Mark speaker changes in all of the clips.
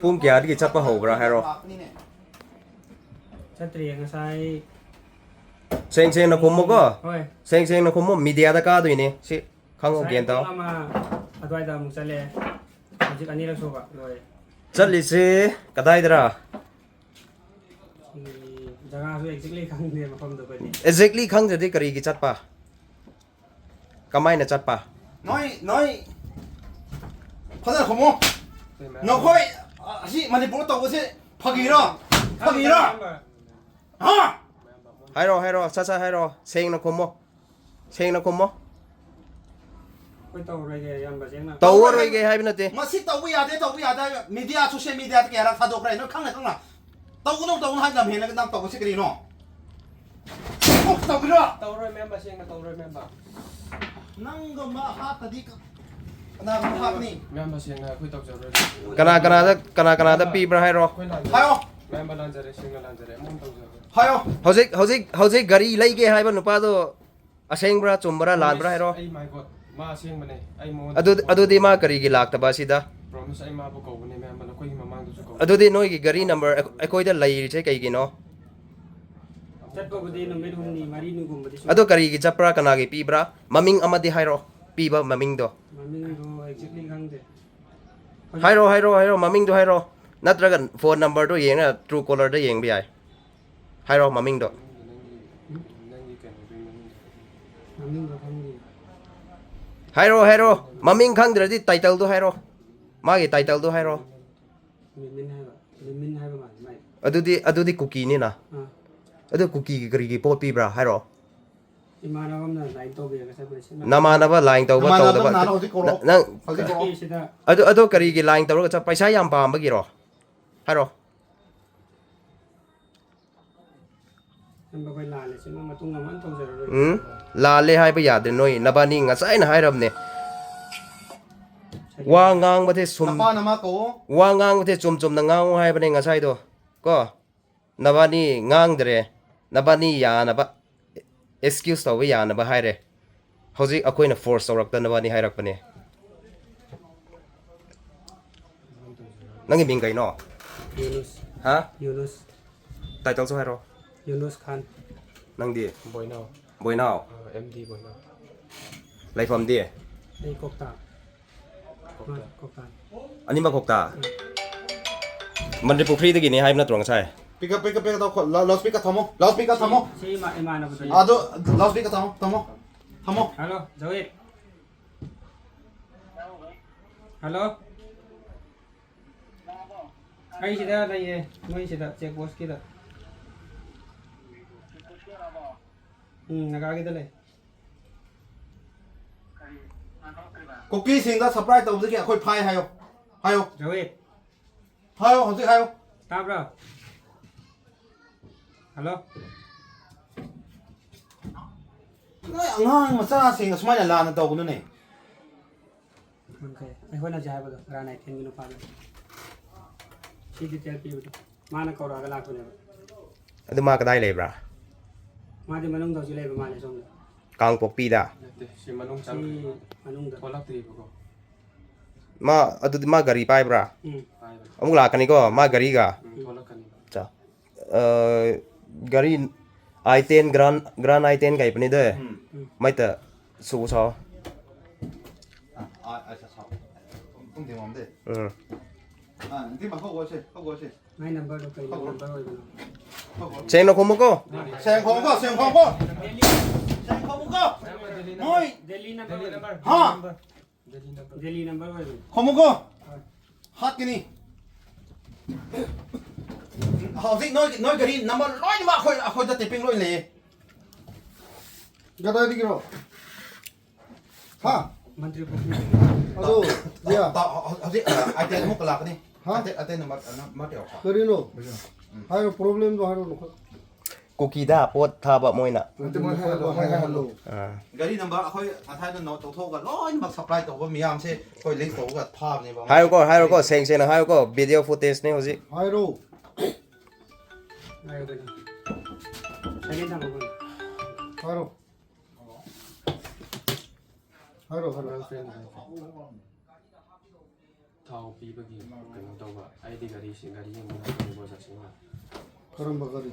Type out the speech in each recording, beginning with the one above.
Speaker 1: Phun kia đi chắp vào hậu ra hay rồi.
Speaker 2: Chất tiền sai.
Speaker 1: Sen nó không mua cơ. Sen nó không mua media đã cả rồi nè. Chị không có kiện tao.
Speaker 2: Advai da mục chale. Chỉ anh đi số rồi.
Speaker 1: Chất lý gì? Cái đây ra.
Speaker 2: Jaga su exactly khang ne mafam do bani.
Speaker 1: Exactly khang jadi kari ki chat pa. Kamai na chat pa.
Speaker 3: Nói thật là không mua. Nó khôi gì Manipur tàu cái gì phật gì đó hả
Speaker 1: Hay rồi sa hay rồi sen nó không mua sen nó không mua
Speaker 2: Koi tàu rồi cái yam baseng na.
Speaker 1: tàu rồi cái hay bên đó
Speaker 3: mà xí tàu bây giờ media social media cái là thay đổi cái nó khăng là tàu nó hay làm hiện là cái tàu cái gì nó tàu cái đó
Speaker 2: Tàu rồi mem baseng na tàu rồi mem ba.
Speaker 3: năng gồm mà hát tadi na hát ni
Speaker 4: mem baseng na koi tàu rồi
Speaker 1: kana da pi bra hay rồi
Speaker 3: hay không
Speaker 4: mem balan jare singa lan jare mon tàu rồi
Speaker 3: hay không
Speaker 1: hojik gari lấy cái hai bên nupa do aseng bra chum bra lan bra hay rồi
Speaker 4: ai my god ma sing mane ai mon
Speaker 1: adu di ma kari ki lak ta ba sida
Speaker 4: promise ai ma bo ko ne mem bala koi mamang du ko
Speaker 1: adu di noi ki gari number ai koi da lai che kai ki no
Speaker 2: Chất có body nó mới hùng ni mari nu gum body.
Speaker 1: adu kari ki chapra kana ki pi bra maming amadi hai ro pi ba maming do
Speaker 2: Mami do exactly khang de.
Speaker 1: hai ro maming do hai ro natraga phone number do yeng na true caller da yeng bi ai hai ro maming do
Speaker 4: nangi kan
Speaker 2: Mami do khang ni.
Speaker 1: hai ro maming khang dra di title do hai ro ma gi title do hai ro
Speaker 2: Min hai ba mai.
Speaker 1: adu di cookie ni na adu cookie ki kari ki pot pi bra hai ro
Speaker 2: Imana gam na line to be ka sa basi.
Speaker 1: nama na ba line to ba to da ba nang
Speaker 2: Ki sida
Speaker 1: adu kari ki line to ga cha paisa yam pa ma gi ro hai ro
Speaker 2: am ba koi la le sin ma tung man tong jara rồi.
Speaker 1: la le hai ba ya de noi na ba ni nga sai na hai ram ne wa ngang ba the sum
Speaker 3: napa nama ko
Speaker 1: wa ngang ba the chum na ngang hai ba ne nga sai do ko na ba ni ngang dre na ba ni ya na ba excuse to ya na ba hai re hoji akoi na force torak ta na ba ni hai rak pa ne nang bing kai no
Speaker 2: Yunus.
Speaker 1: ha
Speaker 2: Yunus.
Speaker 1: title so hai ro
Speaker 2: Yunus Khan.
Speaker 1: nang di
Speaker 4: boy now
Speaker 1: boy now
Speaker 4: md boy now
Speaker 1: lai from di
Speaker 2: Đây Kokta. Kokta.
Speaker 1: ani ma khokta Manipur free de gi ni hai na trong sai
Speaker 3: pick up tàu loudspeaker thamo
Speaker 2: Si ma imana ba to.
Speaker 3: ado loudspeaker thamo
Speaker 2: Hello, Zoe. Hello. Ai sida đây ye, moi sida check box kita. Naga kita le.
Speaker 3: cookie sing da surprise tàu cái khôi phai hay không
Speaker 2: Zoe.
Speaker 3: không gì hay không
Speaker 2: Ta bro. Hello.
Speaker 3: nói ngang mà sao sing smile là làm tàu của nó này
Speaker 2: Okay. Ai hona jai ba ra nai ten ginu pa. Si detail pi ba. Mana ko ra ga la ko ne.
Speaker 1: adu ma ka dai le bra
Speaker 2: Ma de manung do jile ba ma le song.
Speaker 1: kang pok pi da
Speaker 4: nete si manong cham
Speaker 2: Si manung da.
Speaker 4: tholak ti ko
Speaker 1: ma adu ma gari pai bra
Speaker 4: ai
Speaker 1: amuk la kani ko ma gari ga
Speaker 4: tholak kan
Speaker 1: cha gari i10 grand i10 kai pani de mai ta su so
Speaker 3: sao không thể mong thế thì mà không có gì
Speaker 2: Mai number do kai number oi ba.
Speaker 1: chen no khomo ko
Speaker 3: xem không có nói
Speaker 2: Delhi number.
Speaker 3: hả
Speaker 2: Delhi number oi ba.
Speaker 3: không có hát cái này họ thích nói cái gì nằm nói mà khôi ra tipping rồi nè cái đây đi rồi hả
Speaker 2: Mantri Kuki.
Speaker 3: aduh dia họ thích ai tên một lạc đi hả ai tên mà tiểu
Speaker 5: Kari no. Hayo problem do haro no.
Speaker 1: cookie da pot tha ba moi na
Speaker 5: Hello.
Speaker 3: gari number khôi thay nó tổ thô cái nói mà supply tổ cái miếng xe khôi lấy tổ cái tháp này vào
Speaker 1: hai ko seng seng hai ko video footage ne hoji
Speaker 5: Hayro.
Speaker 2: Ayo ba. Second time ba.
Speaker 5: Hayro. Hayro.
Speaker 4: ꯊꯥꯎ ꯄꯤꯕꯒꯤ ꯀꯩꯅꯣ ꯇꯧꯕ ꯑꯩꯗꯤ ꯒꯥꯔꯤꯁꯤ ꯒꯥꯔꯤ ꯌꯦꯡꯕ ꯆꯠꯁꯤꯅ
Speaker 5: ꯀꯔꯝꯕ ꯒꯥꯔꯤ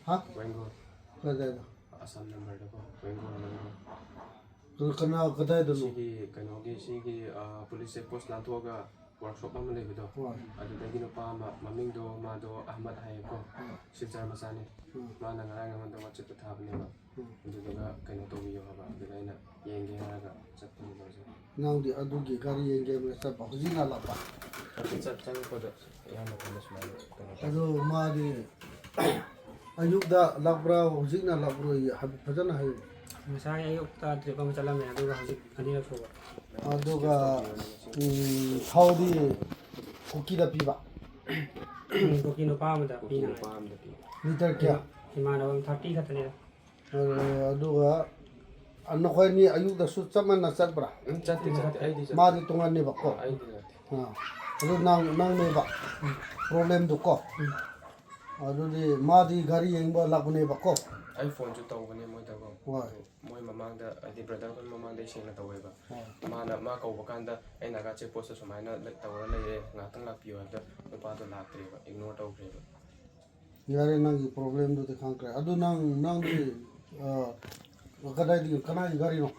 Speaker 5: ꯍꯥ
Speaker 4: ꯋꯦꯡꯒꯣ
Speaker 5: ꯀꯗꯥꯏꯗ
Speaker 4: ꯑꯁꯥꯝ ꯅꯝꯕꯔꯗꯀꯣ ꯋꯦꯡꯒꯣ
Speaker 5: ꯀꯅꯥ ꯀꯗꯥꯏꯗꯅꯣ
Speaker 4: ꯁꯤꯒꯤ ꯀꯩꯅꯣꯒꯤ ꯁꯤꯒꯤ ꯄꯨꯂꯤꯁ ꯆꯦꯛ ꯄꯣꯁ ꯂꯥꯟꯊꯣꯛꯑꯒ ꯋꯥꯔꯛꯁꯣꯞ ꯑꯃ ꯂꯩꯕꯗꯣ
Speaker 5: ꯍꯣꯏ
Speaker 4: ꯑꯗꯨꯗꯒꯤ ꯅꯨꯄꯥ ꯑꯃ ꯃꯃꯤꯡꯗꯣ ꯃꯥꯗꯣ ꯑꯍꯃꯗ ꯍꯥꯏꯌꯦꯀꯣ ꯁꯤꯜꯆꯔ ꯃꯆꯥꯅꯤ ꯃꯥꯅ ꯉꯔꯥꯡ ꯑꯩꯉꯣꯟꯗ ꯋꯥꯆꯦꯞꯇ ꯊꯥꯕꯅꯦꯕ ꯑꯗꯨꯗꯨꯒ ꯀꯩꯅꯣ ꯇꯧꯕꯤꯌꯣ ꯍꯥꯏꯕ ꯑꯗꯨꯗ ꯑꯩꯅ ꯌꯦꯡꯒꯦ ꯍꯥꯏꯔꯒ ꯆꯠꯄꯅꯦꯕ ꯍꯧꯖꯤꯛ
Speaker 5: ꯅꯪꯗꯤ ꯑꯗꯨꯒꯤ ꯒꯥꯔꯤ ꯌꯦꯡꯒꯦ ꯆꯠꯄ ꯍꯧꯖꯤꯛꯅ ꯂꯥꯛꯄ
Speaker 4: ꯆꯪꯉꯛꯄꯗ ꯑꯌꯥꯝꯕ ꯃꯇꯝꯗ ꯁꯨꯃꯥꯏꯅ ꯀꯩꯅꯣ ꯇꯧꯋꯦ
Speaker 5: ꯑꯗꯨ ꯃꯥꯗꯤ ꯑꯌꯨꯛꯇ ꯂꯥꯛꯄ꯭ꯔꯥ ꯍꯧꯖꯤꯛꯅ ꯂꯥꯛꯄ꯭ꯔꯥ ꯐꯖꯅ ꯍꯥꯏꯌꯨ
Speaker 2: ꯉꯁꯥꯏ ꯑꯌꯨꯛꯇ ꯇ꯭ꯔꯤꯞ ꯑꯃ ꯆꯠꯂꯝꯃꯦ ꯑꯗꯨꯒ ꯍꯧꯖꯤꯛ ꯑꯅꯤꯔꯛ ꯁꯨꯕ
Speaker 5: ꯑꯗꯨꯒ ꯊꯥꯎꯗꯤ ꯀꯨꯀꯤꯗ ꯄꯤꯕ
Speaker 2: ꯀꯨꯀꯤ ꯅꯨꯄꯥ ꯑꯃꯗ
Speaker 4: ꯀꯨꯀꯤ
Speaker 2: ꯄꯤꯅꯉꯥꯏ
Speaker 4: ꯅꯨꯄꯥ ꯑꯝꯗ ꯄꯤ
Speaker 5: ꯂꯤꯇꯔ ꯀꯌꯥ
Speaker 2: ꯏꯃꯥꯟꯅꯕ 30 ꯈꯛꯇꯅꯤꯗ
Speaker 5: ꯑꯗꯨꯒ ꯅꯈꯣꯏꯅꯤ ꯑꯌꯨꯛꯇꯁꯨ ꯆꯞ ꯃꯥꯟꯅ ꯆꯠꯄ꯭ꯔꯥ
Speaker 4: ꯆꯠꯇꯦ ꯑꯩꯗꯤ ꯆꯠꯇꯦ
Speaker 5: ꯃꯥꯗꯤ ꯇꯣꯉꯥꯟꯅꯦꯕꯀꯣ
Speaker 4: ꯑꯩꯗꯤ ꯅꯠꯇꯦ
Speaker 5: ꯑꯗꯨ ꯅꯪꯅꯦꯕ ꯄ꯭ꯔꯣꯕ꯭ꯂꯦꯝꯗꯨꯀꯣ ꯑꯗꯨꯗꯤ ꯃꯥꯗꯤ ꯒꯥꯔꯤ ꯌꯦꯡꯕ ꯂꯥꯛꯄꯅꯦꯕꯀꯣ
Speaker 4: ꯑꯩ ꯐꯣꯟꯁꯨ ꯇꯧꯕꯅꯦ ꯃꯣꯏꯗꯀꯣ
Speaker 5: ꯍꯣꯏ
Speaker 4: ꯑꯗꯨ ꯃꯣꯏ ꯃꯃꯥꯡꯗ ꯍꯥꯏꯗꯤ ꯕ꯭ꯔꯗꯔ ꯈꯣꯏ ꯃꯃꯥꯡꯗ ꯑꯩ ꯁꯦꯡꯅ ꯇꯧꯋꯦꯕ
Speaker 5: ꯍꯣꯏ
Speaker 4: ꯃꯥ ꯀꯧꯕ ꯀꯥꯟꯗ ꯑꯩ ꯅꯥꯒꯥ ꯆꯦꯛ ꯄꯣꯁꯇ ꯁꯨꯃꯥꯏꯅ ꯇꯧꯔ ꯂꯩꯔꯦ ꯉꯥꯛꯇꯪ ꯂꯥꯛꯄꯤꯌꯣ ꯍꯥꯏꯕꯗ ꯅꯨꯄꯥꯗꯣ ꯂꯥꯛꯇ꯭ꯔꯦꯕ ꯏꯒꯅꯣꯔ ꯇꯧꯈ꯭ꯔꯦꯕ
Speaker 5: ꯌꯥꯔꯦ ꯅꯪꯒꯤ ꯄ꯭ꯔꯣꯕ꯭ꯂꯦꯝꯗꯨꯗꯤ ꯈꯪꯈ꯭ꯔꯦ ꯑꯗꯨ ꯅꯪꯗꯤ ꯀꯗꯥꯏꯗꯒꯤ ꯀꯅꯥꯒꯤ ꯒꯥꯔꯤꯅꯣ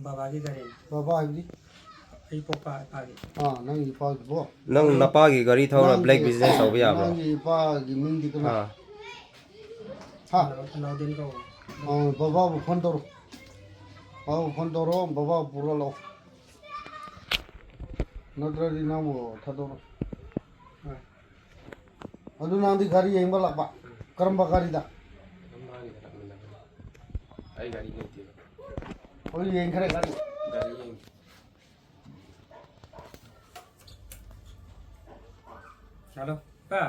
Speaker 2: ꯕꯕꯥꯒꯤ ꯒꯥꯔꯤꯅꯤ
Speaker 5: ꯕꯕꯥ ꯍꯥꯏꯕꯗꯤ
Speaker 2: ꯑꯩ ꯄꯣꯛꯄ ꯏꯄꯥꯒꯤ
Speaker 5: ꯅꯪꯒꯤ ꯏꯄꯥꯒꯤꯀꯣ
Speaker 1: ꯅꯪ ꯅꯄꯥꯒꯤ ꯒꯥꯔꯤ ꯊꯧꯔ ꯕ꯭ꯂꯦꯛ
Speaker 5: ꯅꯪꯒꯤ
Speaker 1: ꯕꯤꯖꯤꯅꯦꯁ ꯇꯧꯕ ꯌꯥꯕ꯭ꯔꯣ
Speaker 5: ꯅꯪꯒꯤ ꯏꯄꯥꯒꯤ ꯃꯤꯡꯗꯤ ꯀꯅꯥ
Speaker 1: ꯑꯥ
Speaker 5: ꯍꯥ
Speaker 2: ꯂꯥꯎꯗꯦꯟ ꯀꯧꯕ
Speaker 5: ꯕꯕꯥꯕꯨ ꯐꯣꯟ ꯇꯧꯔꯣ ꯕꯕꯥꯕꯨ ꯐꯣꯟ ꯇꯧꯔꯣ ꯕꯕꯥꯕꯨ ꯄꯨꯔ ꯂꯥꯛꯑꯣ ꯅꯠꯇ꯭ꯔꯗꯤ ꯅꯪꯕꯨ ꯊꯥꯗꯣꯛꯔꯣ
Speaker 2: ꯍꯣꯏ
Speaker 5: ꯑꯗꯨ ꯅꯪꯗꯤ ꯒꯥꯔꯤ ꯌꯦꯡꯕ ꯂꯥꯛꯄ ꯀꯔꯝꯕ ꯒꯥꯔꯤꯗ
Speaker 4: ꯑꯗꯨꯝ ꯃꯥꯒꯤꯗ ꯂꯥꯛꯃꯤꯟꯅꯕꯅꯦ ꯑꯩ ꯒꯥꯔꯤ ꯂꯩꯇꯦꯕ
Speaker 5: ꯍꯧꯖꯤꯛ ꯌꯦꯡꯈ꯭ꯔꯦ ꯒꯥꯔꯤ
Speaker 4: ꯒꯥꯔꯤ ꯌꯦꯡ
Speaker 2: ꯍꯜꯂꯣ ꯄꯥ